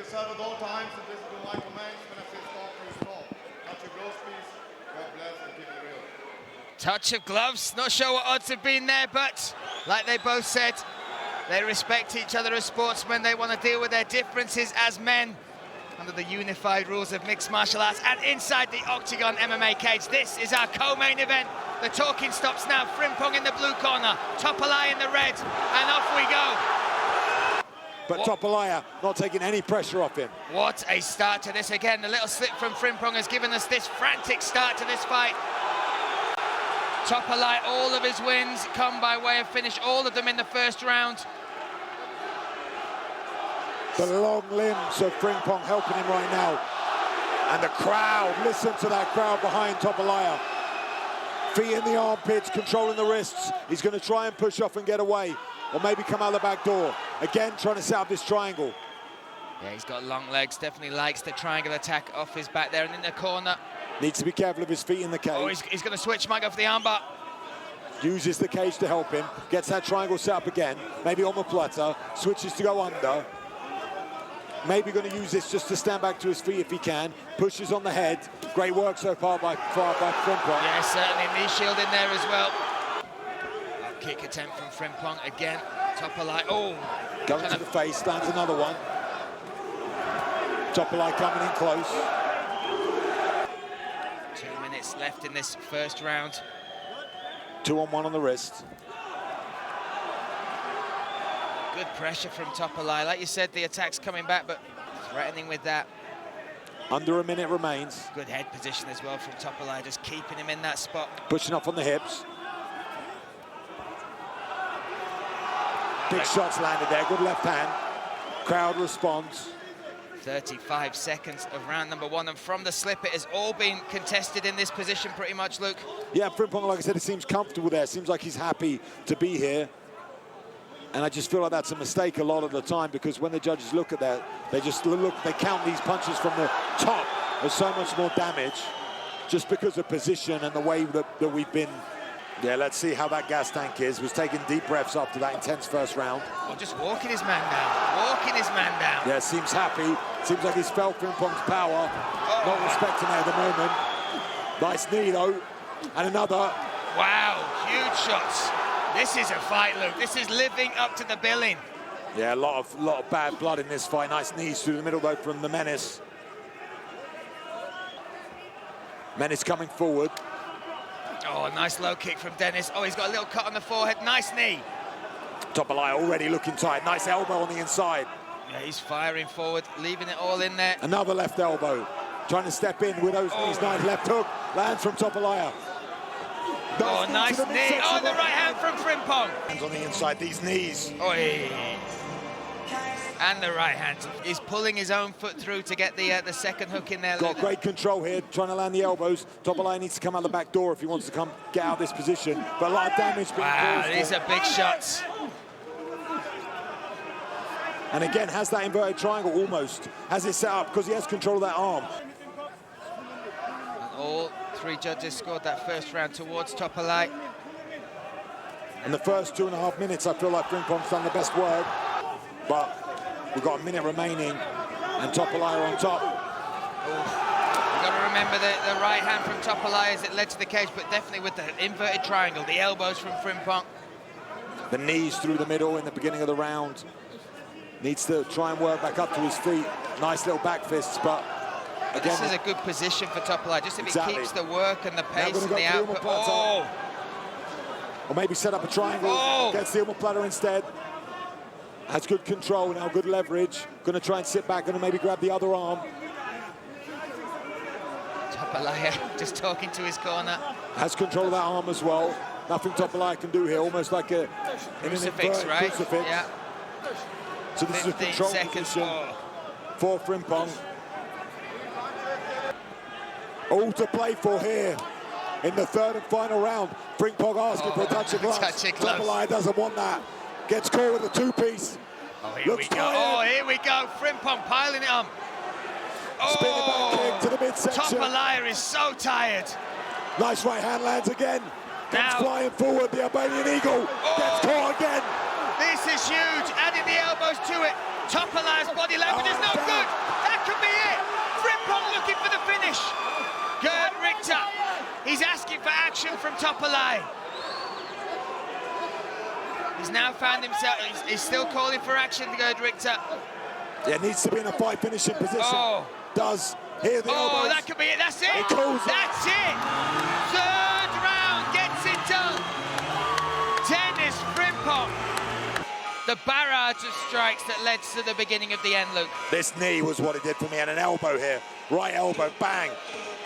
serve at all times, and this is my command. When I say stop, you stop. Touch your gloves, please. God bless and keep it real. Touch of gloves. Not sure what odds have been there, but like they both said, they respect each other as sportsmen. They want to deal with their differences as men under the unified rules of mixed martial arts. And inside the OKTAGON MMA cage, this is our co-main event. The talking stops now. Frimpong in the blue corner, Topal in the red, and off we go. But Topal not taking any pressure off him. What a start to this. Again, the little slip from Frimpong has given us this frantic start to this fight. Topal, all of his wins come by way of finish, all of them in the first round. The long limbs of Frimpong helping him right now. And the crowd, listen to that crowd behind Topal. Feet in the armpits, controlling the wrists. He's going to try and push off and get away, or maybe come out the back door. Again, trying to set up this triangle. Yeah, he's got long legs, definitely likes the triangle attack off his back there and in the corner. Needs to be careful of his feet in the cage. Oh, he's going to switch, might go for the armbar. Uses the cage to help him, gets that triangle set up again, maybe on the platter, switches to go under. Maybe going to use this just to stand back to his feet if he can. Pushes on the head. Great work so far by Frimpong. Yeah, certainly knee shield in there as well. Kick attempt from Frimpong again. Topal, oh. Going to the face, lands another one. Topal coming in close. 2 minutes left in this first round. 2-on-1 on the wrist. Good pressure from Topal. Like you said, the attack's coming back, but threatening with that. Under a minute remains. Good head position as well from Topal, just keeping him in that spot. Pushing up on the hips. Big shots landed there, good left hand. Crowd responds. 35 seconds of round number one, and from the slip, it has all been contested in this position pretty much, Luke. Yeah, Frimpong, like I said, it seems comfortable there. Seems like he's happy to be here. And I just feel like that's a mistake a lot of the time, because when the judges look at that, they just look, they count these punches from the top as so much more damage, just because of position and the way that we've been. Yeah, let's see how that gas tank is. Was taking deep breaths after that intense first round. Oh, just walking his man down, walking his man down. Yeah, seems happy. Seems like he's felt Frimpong's power. Not respecting it at the moment. Nice knee, though. And another. Wow, huge shots. This is a fight, Luke. This is living up to the billing. Yeah, a lot of bad blood in this fight. Nice knees through the middle, though, from the Menace. Menace coming forward. Oh, a nice low kick from Denis. Oh, he's got a little cut on the forehead. Nice knee. Topal already looking tight. Nice elbow on the inside. Yeah, he's firing forward, leaving it all in there. Another left elbow. Trying to step in with those knees. Nice left hook. Lands from Topal. Oh, nice knee. Oh, the right hand from Frimpong. Hands on the inside, these knees. Oi. And the right hand. He's pulling his own foot through to get the second hook in there. Got great control here, trying to land the elbows. Topal needs to come out the back door if he wants to get out of this position. But a lot of damage being caused. Wow, these are big shots. And again, has that inverted triangle almost. Has it set up because he has control of that arm. And all three judges scored that first round towards Topal. In the first 2.5 minutes, I feel like Frimpong's done the best work. But we've got a minute remaining, and Topal on top. You've got to remember the right hand from Topal as it led to the cage, but definitely with the inverted triangle, the elbows from Frimpong. The knees through the middle in the beginning of the round. Needs to try and work back up to his feet. Nice little back fists, but again, this is a good position for Topal, just if he keeps the work and the pace and the output. Oh! Or maybe set up a triangle, gets the omoplata instead. Has good control now, good leverage. Going to try and sit back and maybe grab the other arm. Topal just talking to his corner. Has control of that arm as well. Nothing Topal can do here, almost like a crucifix, right? Crucifix. Yeah. So this is a control position for Frimpong. All to play for here in the third and final round. Frimpong asking for a touch of gloves. Topal doesn't want that. Gets caught with a two-piece. Oh, here we go. Oh, here we go. Frimpong piling it on. Spinning back kick to the midsection. Topal is so tired. Nice right hand lands again. Comes flying forward, the Albanian Eagle. Gets caught again. This is huge. Adding the elbows to it. Topal's body language is no good. finish. Gerd Richter, he's asking for action from Topal. He's now found himself, he's still calling for action, Gerd Richter. Yeah, needs to be in a fight finishing position. Oh. Does. Here the elbows. Oh, that could be it, that's it. That's it. Third round gets it done. Denis Frimpong. The barrage of strikes that led to the beginning of the end, Luke. This knee was what it did for me, and an elbow here. Right elbow, bang.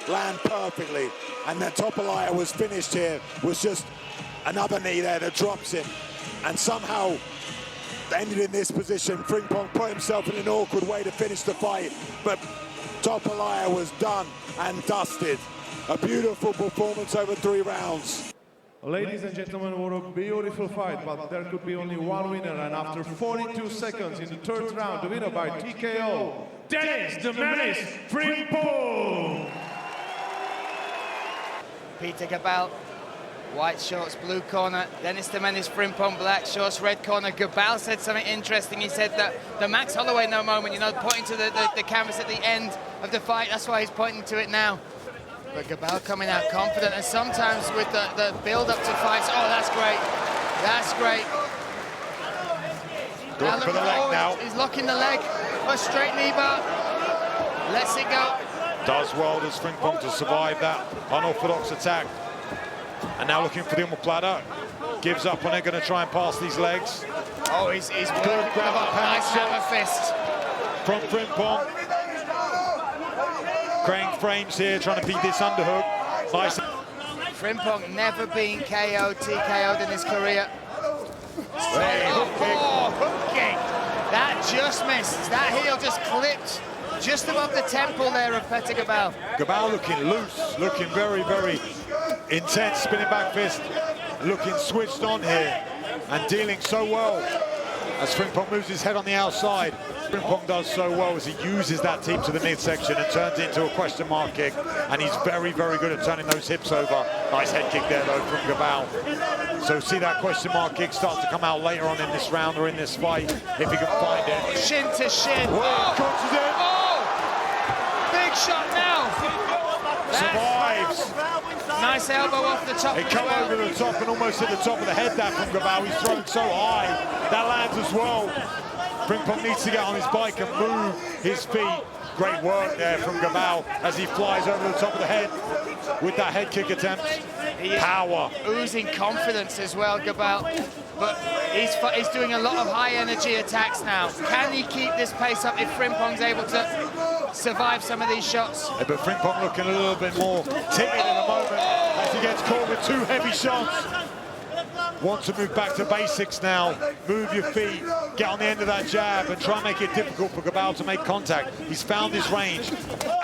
Land perfectly. And then Topal was finished here. Was just another knee there that drops him. And somehow ended in this position. Frimpong put himself in an awkward way to finish the fight, but Topal was done and dusted. A beautiful performance over 3 rounds. Ladies and gentlemen, what a beautiful fight, but there could be only one winner, and after 42 seconds in the 3rd round, the winner by TKO, Denis "The Menace" Frimpong! Peter Gabal, white shorts, blue corner. Denis "The Menace" Frimpong, black shorts, red corner. Gabal said something interesting. He said that the Max Holloway no moment, you know, pointing to the canvas at the end of the fight. That's why he's pointing to it now. But Gabal coming out confident, and sometimes with the build-up to fights, oh, that's great. That's great. Going for the leg now. He's locking the leg. A straight knee bar. Lets it go. Does well, does Frimpong, to survive that unorthodox attack. And now looking for the omoplata. Gives up on it, going to try and pass these legs. Oh, he's Good grab up, nice hammer fist. From Frimpong. Crane frames here, trying to beat this underhook. Nice. Frimpong never been KO'd, TKO'd in his career. Hook kick. That just missed. That heel just clipped just above the temple there of Peter Gabal. Gabal looking loose, looking very, very intense, spinning back fist, looking switched on here and dealing so well as Frimpong moves his head on the outside. Frimpong does so well as he uses that teep to the midsection and turns it into a question mark kick, and he's very, very good at turning those hips over. Nice head kick there though from Gabal. So see that question mark kick start to come out later on in this round or in this fight if he can find it. Shin to shin. Catches it. Big shot now. Survives. Nice elbow off the top. It come over the top and almost hit the top of the head there from Gabal. He's thrown so high. That lands as well. Frimpong needs to get on his bike and move his feet. Great work there from Gabal as he flies over the top of the head with that head kick attempt. Power. Oozing confidence as well, Gabal. But he's doing a lot of high energy attacks now. Can he keep this pace up if Frimpong's able to survive some of these shots? Yeah, but Frimpong looking a little bit more timid at the moment as he gets caught with 2 heavy shots. Want to move back to basics now. Move your feet, get on the end of that jab and try and make it difficult for Gabal to make contact. He's found his range.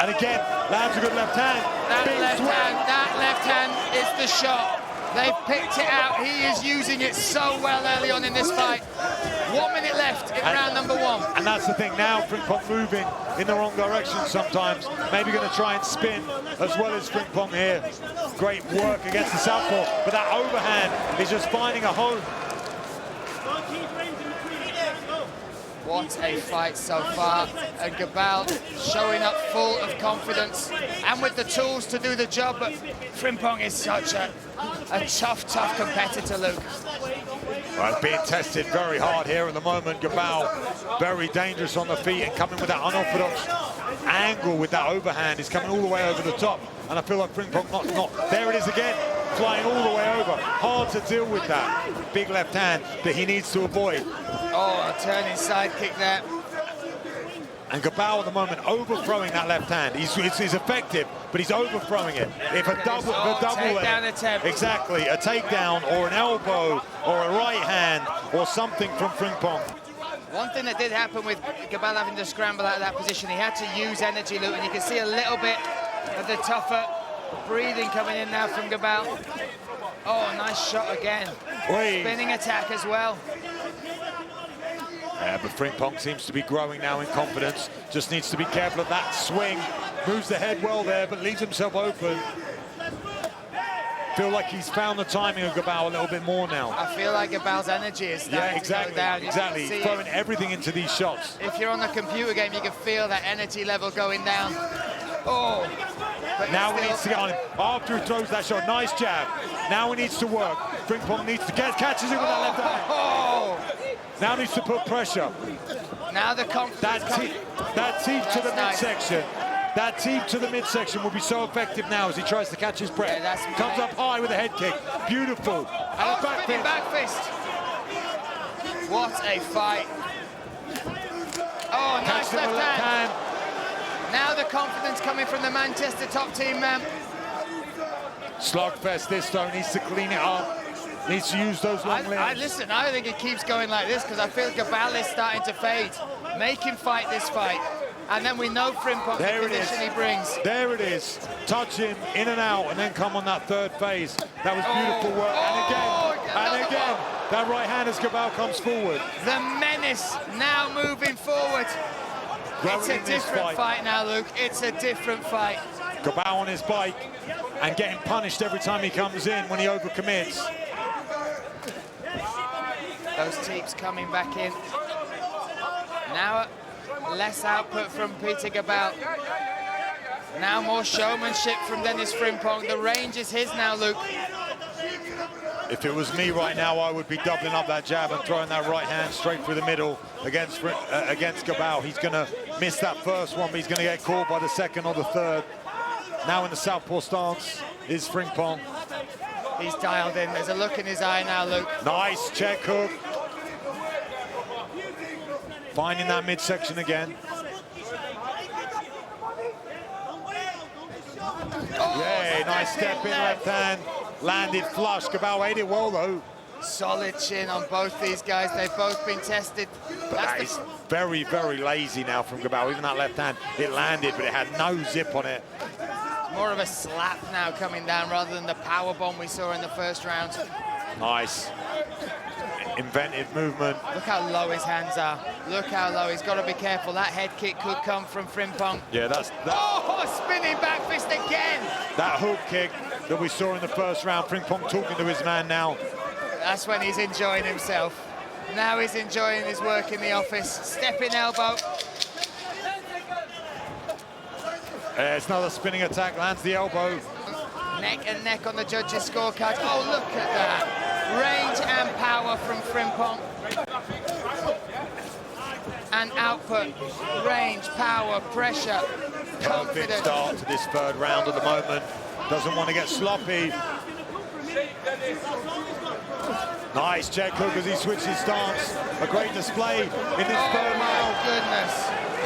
And again, lands a good left hand. That left hand is the shot. They've picked it out. He is using it so well early on in this fight. 1 minute left in round number 1. And that's the thing now, Frimpong moving in the wrong direction sometimes. Maybe going to try and spin as well as Frimpong here. Great work against the southpaw, but that overhand is just finding a home. What a fight so far, and Gabal showing up full of confidence and with the tools to do the job, but Frimpong is such a tough competitor, Luke. Well, being tested very hard here at the moment. Gabal very dangerous on the feet and coming with that unorthodox angle with that overhand. He's coming all the way over the top, and I feel like Frimpong not there it is again, flying all the way over. Hard to deal with that big left hand that he needs to avoid. Oh, a turning side kick there. And Gabal at the moment overthrowing that left hand. He's effective, but he's overthrowing it. If a double takedown attempt. Exactly, a takedown or an elbow or a right hand or something from Frimpong. One thing that did happen with Gabal having to scramble out of that position, he had to use energy, Luke, and you can see a little bit of the tougher breathing coming in now from Gabal. Oh, nice shot again. Spinning attack as well. Yeah, but Frimpong seems to be growing now in confidence. Just needs to be careful of that swing. Moves the head well there, but leaves himself open. Feel like he's found the timing of Gabal a little bit more now. I feel like Gabal's energy is starting to go down. Exactly. He's throwing everything into these shots. If you're on a computer game, you can feel that energy level going down. Oh, But Now he still- needs to get on him. After he throws that shot, nice jab. Now he needs to work. Frimpong needs to catches him with that left hand. Oh! Now needs to put pressure. Now the confidence That teep to the That's nice. midsection. That teep to the midsection will be so effective now as he tries to catch his breath. Yeah, that's Comes nice. up high with a head kick. Beautiful. And a back spinning fist. back fist. What a fight. Oh, nice Catches him left with a left hand. hand. Now the confidence coming from the Manchester top team man. Slugfest this though, needs to clean it up. Needs to use those long limbs. Listen, I think it keeps going like this because I feel Gabal is starting to fade. Make him fight this fight. And then we know Frimpong, the condition he brings. There it is. Touch him in and out and then come on that third phase. That was beautiful work. And again, that right hand as Gabal comes forward. The menace now moving forward. It's a different fight now, Luke. It's a different fight. Gabal on his bike and getting punished every time he comes in when he overcommits. Those teeps coming back in. Now less output from Peter Gabal. Now more showmanship from Denis Frimpong. The range is his now, Luke. If it was me right now, I would be doubling up that jab and throwing that right hand straight through the middle against Gabal. He's going to miss that first one, but he's going to get caught by the second or the third. Now in the southpaw stance is Frimpong. He's dialed in. There's a look in his eye now, Luke. Nice check hook. Finding that midsection again. Yeah, nice step in left hand. Landed flush. Gabal ate it well though. Solid chin on both these guys. They've both been tested. That is very, very lazy now from Gabal. Even that left hand, it landed, but it had no zip on it. More of a slap now coming down rather than the power bomb we saw in the first round. Nice. Inventive movement. Look how low his hands are. Look how low. He's got to be careful. That head kick could come from Frimpong. Yeah, that's that. Oh, spinning back fist again. That hook kick that we saw in the first round. Frimpong talking to his man now. That's when he's enjoying himself. Now he's enjoying his work in the office. Stepping elbow. It's another spinning attack, lands the elbow. Neck and neck on the judges' scorecard. Oh, look at that. Range and power from Frimpong. And output, range, power, pressure, Perfect confidence. start to this third round at the moment. Doesn't want to get sloppy. Nice check hook as he switches stance. A great display in this third Oh my round. goodness.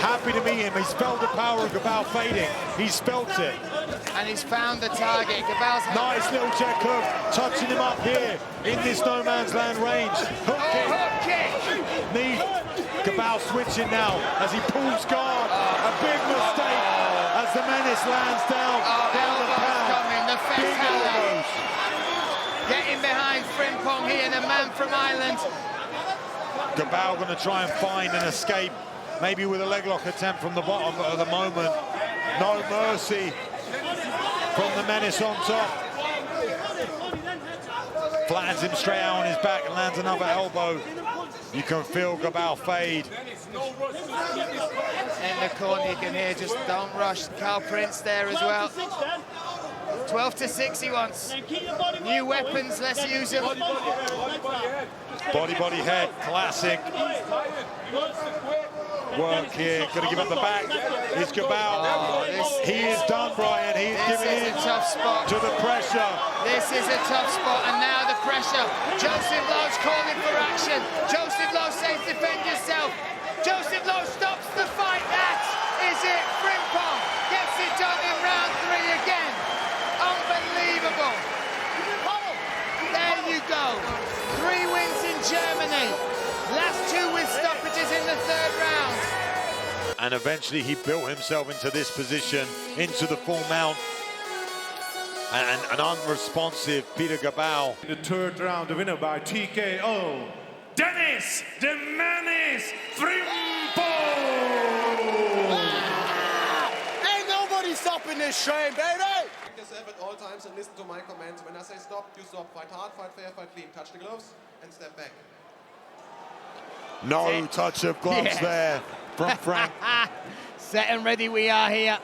Happy to meet him. He's felt the power of Gabal fading. He's felt it. And he's found the target. Gabal's Nice little check hook, touching him up here in this no man's land range. Hook kick. hook kick. Knee. Gabal switching now as he pulls guard. A big mistake as the menace lands down. down the Elbows pad. coming. The Big fist hammer. elbows. Getting behind Frimpong here, the man from Ireland. Gabal going to try and find an escape, maybe with a leg lock attempt from the bottom, but at the moment, no mercy from the menace on top. Flattens him straight out on his back and lands another elbow. You can feel Gabal fade. In the corner, you can hear just don't rush. Carl Prince there as well. 12-6 he wants. New weapons, let's use them. Body, head, classic. Work here, gonna give up the back. It's Gabal. He is done, Brian. He is giving in a tough spot. to the pressure. This is a tough spot, and now the pressure. Joseph Lowe's calling for action. Joseph Lowe says defend yourself. Joseph Lowe stops the fight. That is it. Frimpong gets it done in round 3 again. Unbelievable. There you go. 3 wins in Germany. Last 2 with stoppages in the 3rd round. And eventually he built himself into this position, into the full mount. And an unresponsive Peter Gabal. In the 3rd round, the winner by TKO, Denis the Menace Frimpong! Ain't nobody stopping this train, baby! Yourself at all times and listen to my commands. When I say stop, you stop. Fight hard, fight fair, fight clean. Touch the gloves and step back. No touch of gloves there from Frank. Set and ready we are here.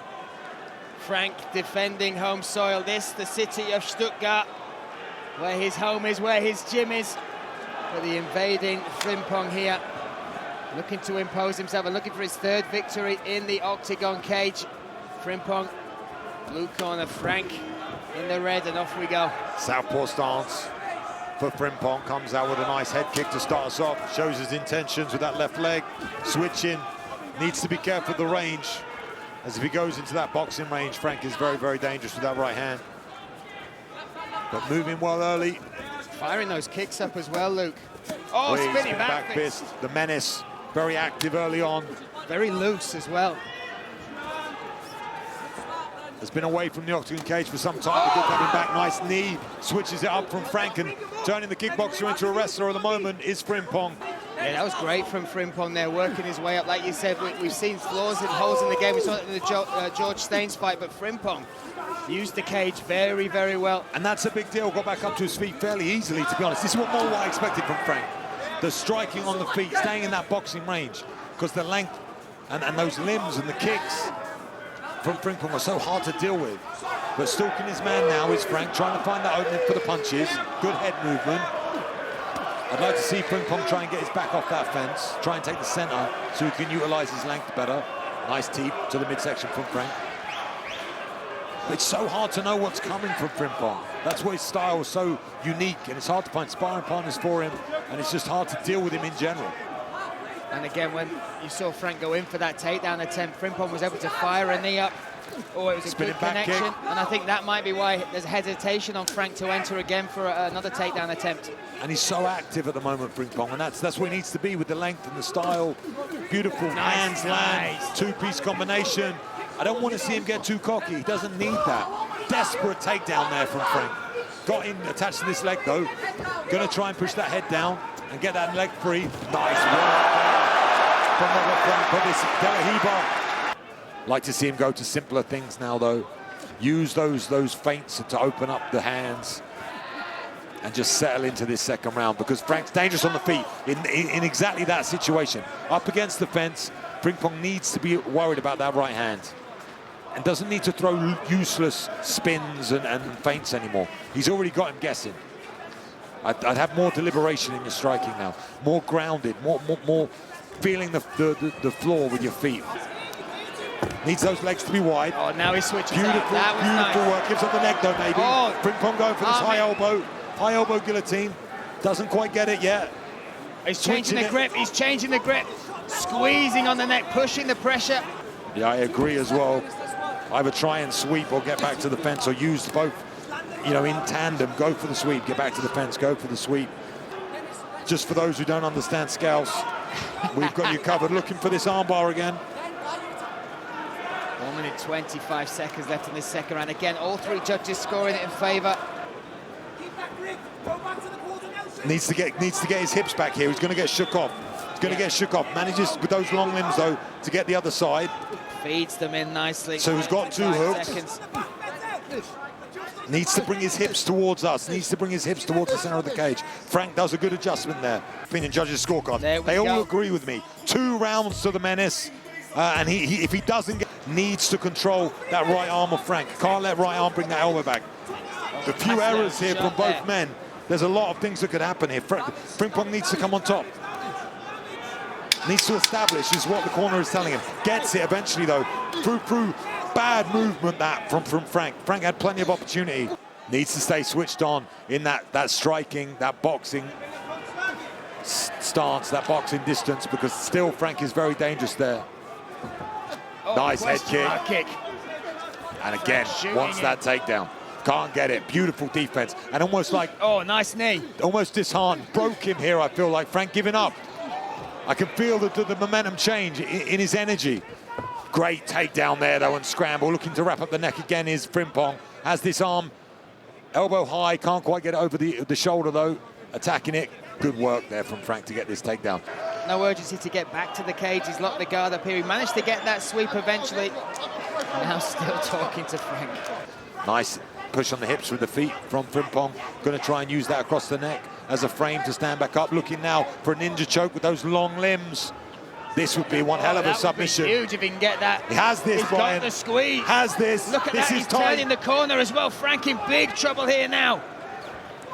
Frank defending home soil. This, the city of Stuttgart, where his home is, where his gym is. But the invading Frimpong here, looking to impose himself and looking for his third victory in the octagon cage. Frimpong, blue corner, Frank in the red, and off we go. Southpaw stance for Frimpong, comes out with a nice head kick to start us off, shows his intentions with that left leg, switching, needs to be careful of the range, as if he goes into that boxing range, Frank is very, very dangerous with that right hand. But moving well early. Firing those kicks up as well, Luke. Oh, spinning back fist. The menace, very active early on. Very loose as well. Has been away from the octagon cage for some time, but coming back, nice knee, switches it up from Frank, and turning the kickboxer into a wrestler at the moment is Frimpong. Yeah, that was great from Frimpong there, working his way up. Like you said, we've seen flaws and holes in the game. We saw it in the George Staines fight, but Frimpong used the cage very, very well. And that's a big deal, got back up to his feet fairly easily, to be honest. This is what I expected from Frank. The striking on the feet, staying in that boxing range, because the length and those limbs and the kicks from Frimpong are so hard to deal with. But stalking his man now is Frank, trying to find that opening for the punches. Good head movement. I'd like to see Frimpong try and get his back off that fence, try and take the center so he can utilize his length better. Nice teep to the midsection from Frank. It's so hard to know what's coming from Frimpong. That's why his style is so unique, and it's hard to find sparring partners for him, and it's just hard to deal with him in general. And again, when you saw Frank go in for that takedown attempt, Frimpong was able to fire a knee up. Oh, it was a good connection. And I think that might be why there's hesitation on Frank to enter again for another takedown attempt. And he's so active at the moment, Frimpong, and that's where he needs to be, with the length and the style. Beautiful hands land, two-piece combination. I don't want to see him get too cocky. He doesn't need that. Desperate takedown there from Frank. Got him attached to this leg, though. Going to try and push that head down and get that leg free. Nice work from Frank for this Delahiba. Like to see him go to simpler things now, though. Use those feints to open up the hands and just settle into this second round, because Frank's dangerous on the feet in exactly that situation. Up against the fence, Frimpong needs to be worried about that right hand and doesn't need to throw useless spins and feints anymore. He's already got him guessing. I'd have more deliberation in your striking now, more grounded, more feeling the floor with your feet. Needs those legs to be wide. Oh, now he switches beautiful, out. That was beautiful nice work. Gives up the neck, though, maybe. Oh. Frimpong going for this high elbow guillotine. Doesn't quite get it yet. He's changing the grip. He's changing the grip. Squeezing on the neck, pushing the pressure. Yeah, I agree as well. Either try and sweep or get back to the fence, or use both, you know, in tandem. Go for the sweep, get back to the fence, go for the sweep. Just for those who don't understand scales, we've got you covered. Looking for this armbar again. 1 minute 25 seconds left in this second round. Again, all three judges scoring it in favor. Needs to get his hips back here. He's going to get shook off. He's going to get shook off. Manages with those long limbs, though, to get the other side. Feeds them in nicely. So he's got 2 hooks. Seconds. Needs to bring his hips towards us. Needs to bring his hips towards the center of the cage. Frank does a good adjustment there. Opinion judges' scorecard. They all agree with me. 2 rounds to the menace. And if he doesn't get, needs to control that right arm of Frank. Can't let right arm bring that elbow back. A few errors here from both men. There's a lot of things that could happen here. Frimpong needs to come on top. Needs to establish, is what the corner is telling him. Gets it eventually, though. Through bad movement that from Frank. Frank had plenty of opportunity. Needs to stay switched on in that striking, that boxing stance, that boxing distance, because still Frank is very dangerous there. Oh, nice head kick. And again, wants that takedown. Can't get it. Beautiful defense. And almost like... Oh, nice knee. Almost disheartened. Broke him here, I feel like. Frank giving up. I can feel the momentum change in his energy. Great takedown there, though, and scramble. Looking to wrap up the neck again is Frimpong. Has this arm elbow high. Can't quite get it over the shoulder, though. Attacking it. Good work there from Frank to get this takedown. No urgency to get back to the cage. He's locked the guard up here. He managed to get that sweep eventually. Now still talking to Frank. Nice push on the hips with the feet from Frimpong. Going to try and use that across the neck as a frame to stand back up. Looking now for a ninja choke with those long limbs. This would be one hell of a submission. Huge if he can get that. He has this, He's Brian. got the squeeze. Has this. Look at this that, is he's tight. turning the corner as well. Frank in big trouble here now.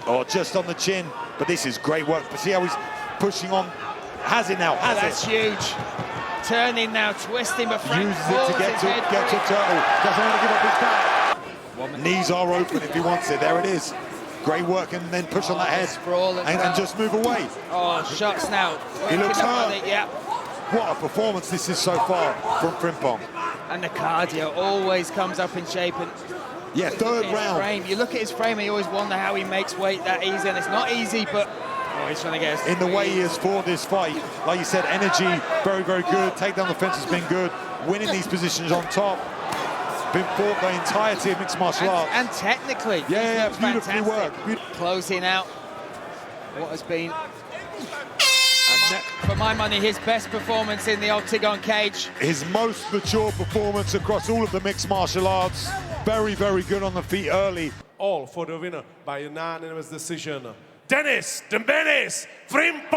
Oh, just on the chin. But this is great work. But see how he's pushing on. Has it now, has That's huge. Turning now, twisting, but Frank uses it to get to Turtle. Doesn't want to give up his back. Knees are open if he wants it. There it is. Great work, and then push on that head. And just move away. Oh, shots now. He looks hurt. Yeah. What a performance this is so far from Frimpong. And the cardio always comes up in shape. And yeah, third round. Frame. You look at his frame and you always wonder how he makes weight that easy, and it's not easy, but he's trying to get us. In the way he has fought this fight, like you said, energy, very, very good. Takedown defense has been good. Winning these positions on top. Been fought the entirety of mixed martial arts. And technically. Yeah, beautifully worked. Closing out what has been, for my money, his best performance in the octagon cage. His most mature performance across all of the mixed martial arts. Very, very good on the feet early. All for the winner by unanimous decision, Denis "The Menace" Frimpong!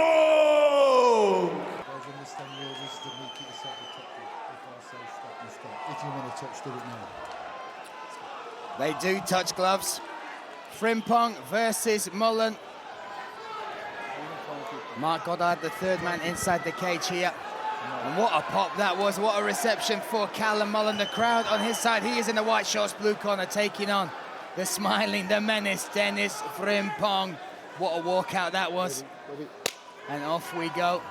If you want to touch, do it now. They do touch gloves. Frimpong versus Mullen. Mark Goddard, the third man inside the cage here. And what a pop that was. What a reception for Callum Mullen. The crowd on his side. He is in the white shorts, blue corner, taking on the smiling, the menace, Denis Frimpong. What a walkout that was. And off we go.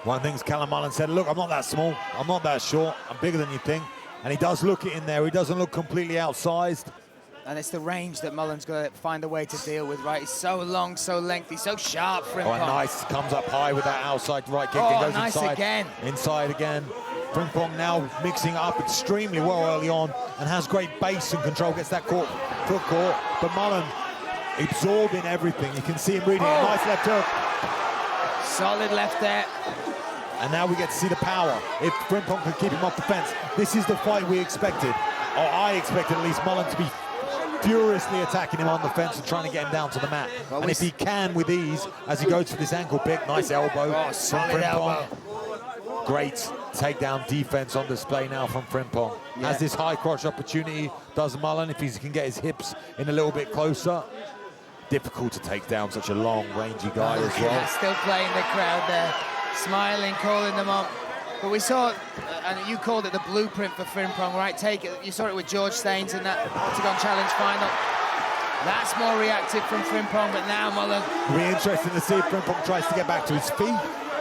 One thing Callum Mullen said, look, I'm not that small, I'm not that short, I'm bigger than you think. And he does look it in there, he doesn't look completely outsized. And it's the range that Mullen's got to find a way to deal with, right? He's so long, so lengthy, so sharp, Frimpong. Oh, and nice, comes up high with that outside right kick. Oh, and goes nice inside, again. Inside again. Frimpong now mixing it up extremely well early on and has great base and control, gets that foot caught. But Mullen absorbing everything. You can see him reading it. Nice left hook. Solid left there. And now we get to see the power. If Frimpong can keep him off the fence, this is the fight we expected. Or I expected at least Mullen to be furiously attacking him on the fence and trying to get him down to the mat. Well, and if he can with ease, as he goes for this ankle pick, nice elbow from solid Frimpong. elbow. Great takedown defense on display now from Frimpong. Yeah. Has this high crotch opportunity, does Mullen, if he can get his hips in a little bit closer. Difficult to take down such a long, rangy guy as well. Still playing the crowd there. Smiling, calling them up. But we saw, and you called it the blueprint for Frimpong, right? Take it. You saw it with George Staines in that Octagon Challenge final. That's more reactive from Frimpong, but now Mullen. It'll be interesting to see if Frimpong tries to get back to his feet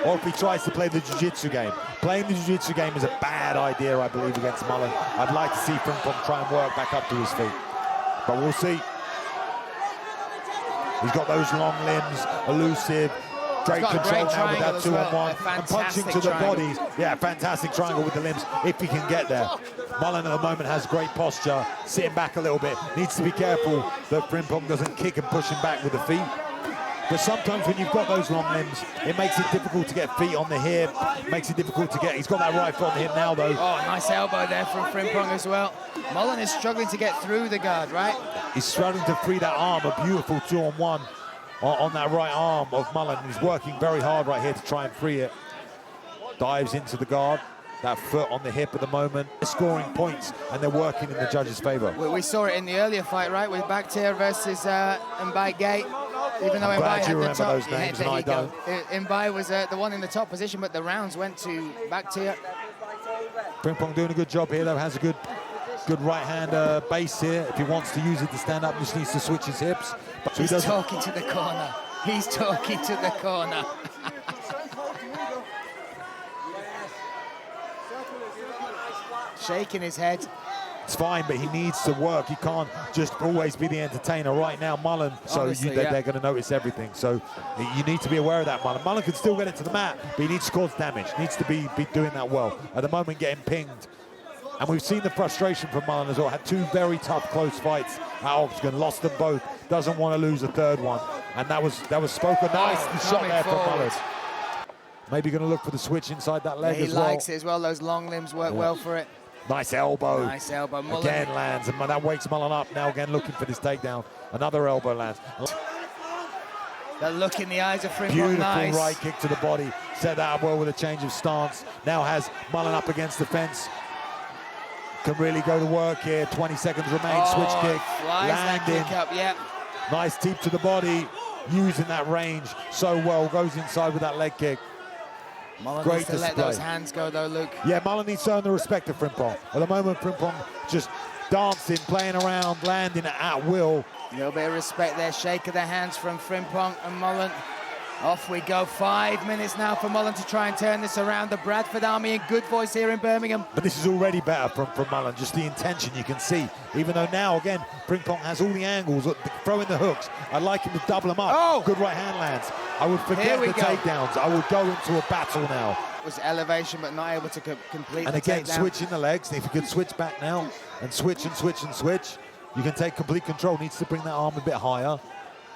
or if he tries to play the jiu-jitsu game. Playing the jiu-jitsu game is a bad idea, I believe, against Mullen. I'd like to see Frimpong try and work back up to his feet. But we'll see. He's got those long limbs, elusive, great control now with that 2-on-1, and punching to the body. Yeah, fantastic triangle with the limbs, if he can get there. Mullen at the moment has great posture, sitting back a little bit. Needs to be careful that Frimpong doesn't kick and push him back with the feet. But sometimes when you've got those long limbs, it makes it difficult to get feet on the hip, makes it difficult to get. He's got that right foot on the hip now, though. Oh, nice elbow there from Frimpong as well. Mullen is struggling to get through the guard, right? He's struggling to free that arm, a beautiful 2-on-1 on that right arm of Mullen. He's working very hard right here to try and free it. Dives into the guard. That foot on the hip at the moment. They're scoring points, and they're working in the judges' favor. We saw it in the earlier fight, right, with Bakhtiar versus Mbai Gate. Even though Mbai had the top, those names, and I don't. Mbai was the one in the top position, but the rounds went to Bakhtiar. Frimpong doing a good job here, though. Has a good right hand base here. If he wants to use it to stand up, just needs to switch his hips. But he's talking to the corner. He's talking to the corner. Shaking his head. It's fine, but he needs to work. He can't just always be the entertainer. Right now, Mullen, they're going to notice everything. So you need to be aware of that, Mullen. Mullen can still get it to the mat, but he needs to cause damage. Needs to be doing that well. At the moment, getting pinged. And we've seen the frustration from Mullen as well. Had two very tough, close fights at Octagon. Lost them both. Doesn't want to lose a third one. And that was spoken. Nice shot there from Mullen. Maybe going to look for the switch inside that leg as well. He likes it as well. Those long limbs work well for it. Nice elbow. Nice elbow. Mullen again lands, and that wakes Mullen up. Now again looking for this takedown. Another elbow lands. That look in the eyes of Frimpong. Beautiful nice. right kick to the body. Set that up well with a change of stance. Now has Mullen up against the fence. Can really go to work here. 20 seconds remain. Switch kick. Flies that Landing. kick up, yeah. Nice teep to the body. Using that range so well. Goes inside with that leg kick. Mullen Great needs to let display. those hands go though, Luke. Yeah, Mullen needs to earn the respect of Frimpong. At the moment, Frimpong just dancing, playing around, landing at will. A little bit of respect there. Shake of the hands from Frimpong and Mullen. Off we go. 5 minutes now for Mullen to try and turn this around. The Bradford Army in good voice here in Birmingham. But this is already better from Mullen, just the intention you can see. Even though now, again, Frimpong has all the angles, throwing the hooks. I'd like him to double them up. Oh! Good right hand lands. I would forget the takedowns. I would go into a battle now. It was elevation, but not able to complete And the again, takedown. switching the legs. If you could switch back now and switch and switch and switch, you can take complete control. Needs to bring that arm a bit higher.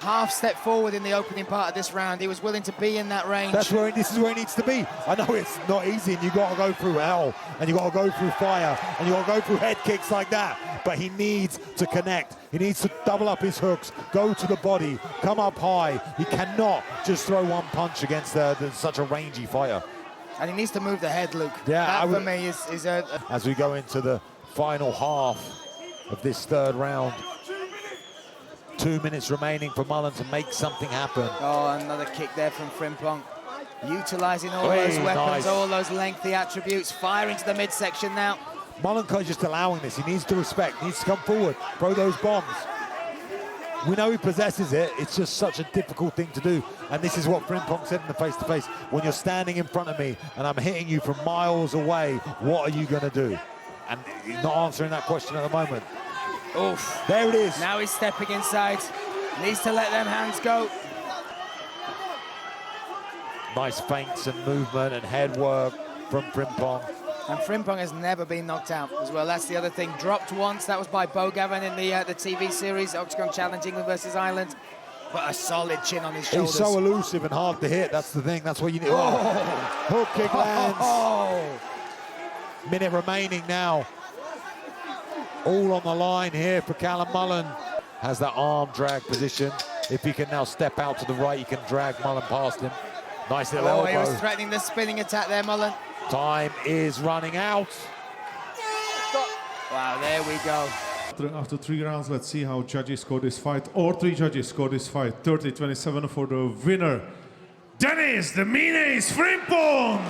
Half step forward in the opening part of this round. He was willing to be in that range. This is where he needs to be. I know it's not easy, and you've got to go through hell, and you've got to go through fire, and you've got to go through head kicks like that. But he needs to connect. He needs to double up his hooks, go to the body, come up high. He cannot just throw one punch against such a rangy fighter. And he needs to move the head, Luke. Yeah, that for me is a... As we go into the final half of this third round, 2 minutes remaining for Mullen to make something happen. Oh, another kick there from Frimpong. Utilising all those weapons, nice. all those lengthy attributes, firing to the midsection now. Mullen just allowing this. He needs to respect, he needs to come forward, throw those bombs. We know he possesses it. It's just such a difficult thing to do. And this is what Frimpong said in the face-to-face. When you're standing in front of me and I'm hitting you from miles away, what are you going to do? And he's not answering that question at the moment. Oof. There it is. Now he's stepping inside. Needs to let them hands go. Nice feints and movement and head work from Frimpong. And Frimpong has never been knocked out as well. That's the other thing. Dropped once. That was by Bo Gavin in the TV series, Octagon Challenge England versus Ireland. But a solid chin on his shoulders. He's so elusive and hard to hit. That's the thing. That's what you need. Oh. Hook kick lands. Oh. Minute remaining now. All on the line here for Callum Mullen. Has that arm drag position. If he can now step out to the right, he can drag Mullen past him. Nice little elbow. He was threatening the spinning attack there, Mullen. Time is running out. Wow, there we go. After 3 rounds, let's see how judges score this fight. All 3 judges score this fight. 30-27 for the winner, Denis "The Menace" Frimpong.